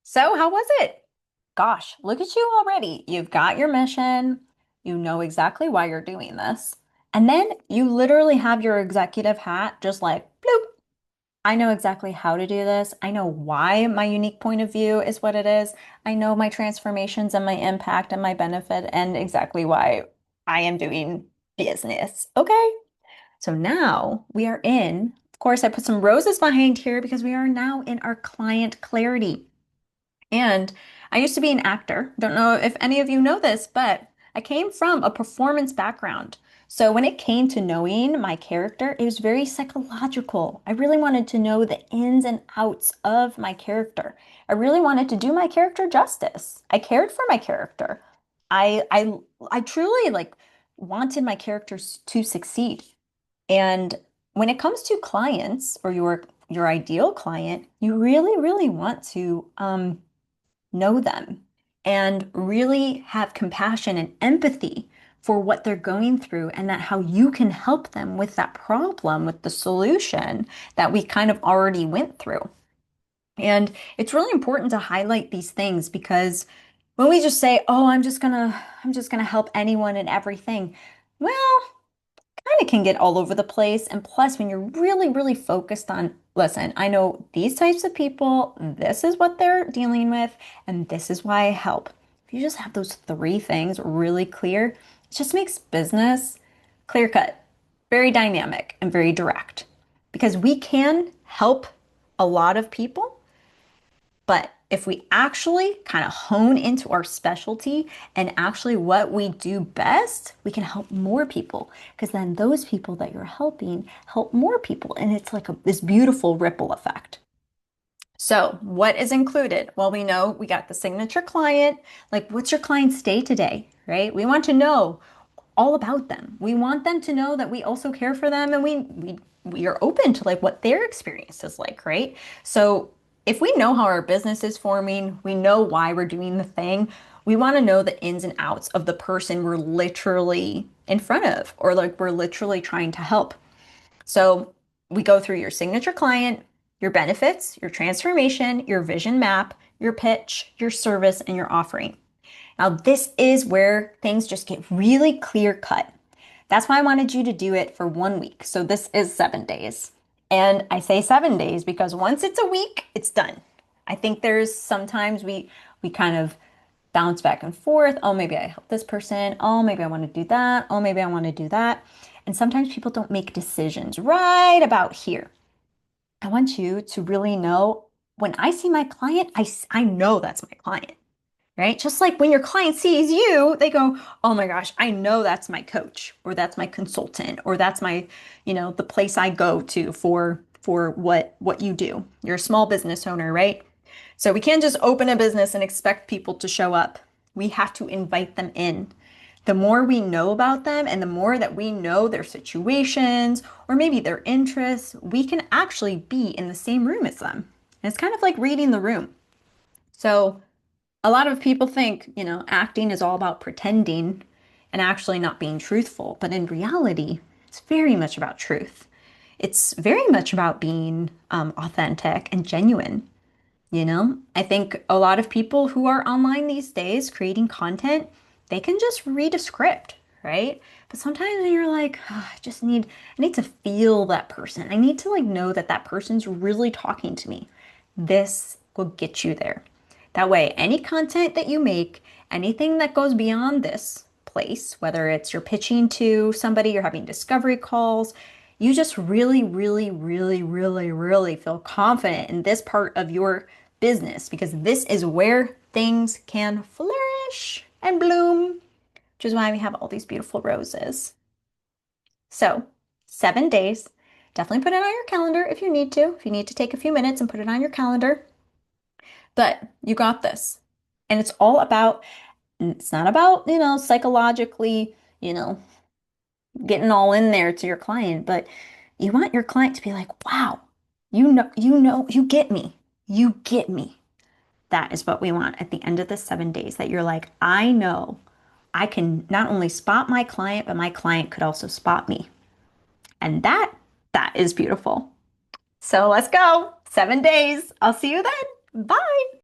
So, how was it? Gosh, look at you already. You've got your mission. You know exactly why you're doing this. And then you literally have your executive hat just like, bloop. I know exactly how to do this. I know why my unique point of view is what it is. I know my transformations and my impact and my benefit and exactly why I am doing business. Okay. So now we are in, of course, I put some roses behind here because we are now in our client clarity. And I used to be an actor. Don't know if any of you know this, but I came from a performance background. So when it came to knowing my character, it was very psychological. I really wanted to know the ins and outs of my character. I really wanted to do my character justice. I cared for my character. I truly like wanted my characters to succeed. And when it comes to clients or your ideal client, you really, really want to know them and really have compassion and empathy for what they're going through and that how you can help them with that problem, with the solution that we kind of already went through. And it's really important to highlight these things because when we just say, "Oh, I'm just gonna help anyone and everything," well, kind of can get all over the place. And plus, when you're really, really focused on, listen, I know these types of people, this is what they're dealing with, and this is why I help. If you just have those three things really clear, it just makes business clear cut, very dynamic, and very direct. Because we can help a lot of people, but if we actually kind of hone into our specialty and actually what we do best, we can help more people because then those people that you're helping help more people. And it's like this beautiful ripple effect. So, what is included? Well, we know we got the signature client. Like, what's your client's day to day, right? We want to know all about them. We want them to know that we also care for them and we are open to like what their experience is like, right? So if we know how our business is forming, we know why we're doing the thing, we want to know the ins and outs of the person we're literally in front of or like we're literally trying to help. So we go through your signature client, your benefits, your transformation, your vision map, your pitch, your service, and your offering. Now, this is where things just get really clear cut. That's why I wanted you to do it for 1 week. So this is 7 days. And I say 7 days because once it's a week, it's done. I think there's sometimes we kind of bounce back and forth. Oh, maybe I help this person. Oh, maybe I want to do that. Oh, maybe I want to do that. And sometimes people don't make decisions right about here. I want you to really know when I see my client, I know that's my client, right? Just like when your client sees you, they go, "Oh my gosh, I know that's my coach or that's my consultant or that's my, the place I go to for what you do." You're a small business owner, right? So we can't just open a business and expect people to show up. We have to invite them in. The more we know about them and the more that we know their situations or maybe their interests, we can actually be in the same room as them. And it's kind of like reading the room. So a lot of people think, acting is all about pretending and actually not being truthful. But in reality, it's very much about truth. It's very much about being authentic and genuine. I think a lot of people who are online these days creating content, they can just read a script, right? But sometimes when you're like, "Oh, I need to feel that person. I need to like know that that person's really talking to me." This will get you there. That way, any content that you make, anything that goes beyond this place, whether it's you're pitching to somebody, you're having discovery calls, you just really, really, really, really, really feel confident in this part of your business because this is where things can flourish and bloom, which is why we have all these beautiful roses. So, 7 days. Definitely put it on your calendar if you need to. If you need to take a few minutes and put it on your calendar, but you got this. And it's not about, psychologically, getting all in there to your client, but you want your client to be like, "Wow, you get me. You get me." That is what we want at the end of the 7 days, that you're like, "I know I can not only spot my client, but my client could also spot me." And that is beautiful. So let's go. 7 days. I'll see you then. Bye.